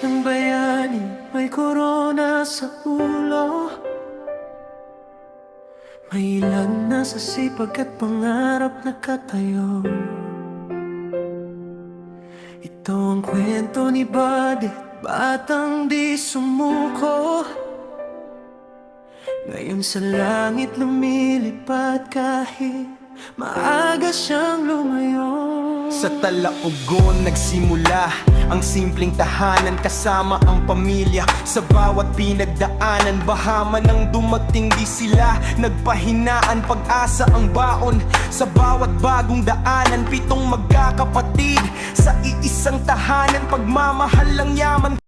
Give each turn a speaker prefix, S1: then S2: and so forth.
S1: ng bayani, may korona sa ulo. May ilan na sa sipag at pangarap nakatayo. Ito ang kwento ni Buddy, batang di sumuko. Ngayon sa langit lumilipad kahit maaga siyang lumayo.
S2: Sa Talaugon nagsimula ang simpleng tahanan kasama ang pamilya. Sa bawat pinagdaanan, bahaman ang dumating di sila nagpahinaan, pag-asa ang baon. Sa bawat bagong daanan, 7 magkakapatid sa iisang tahanan, pagmamahal ang yaman.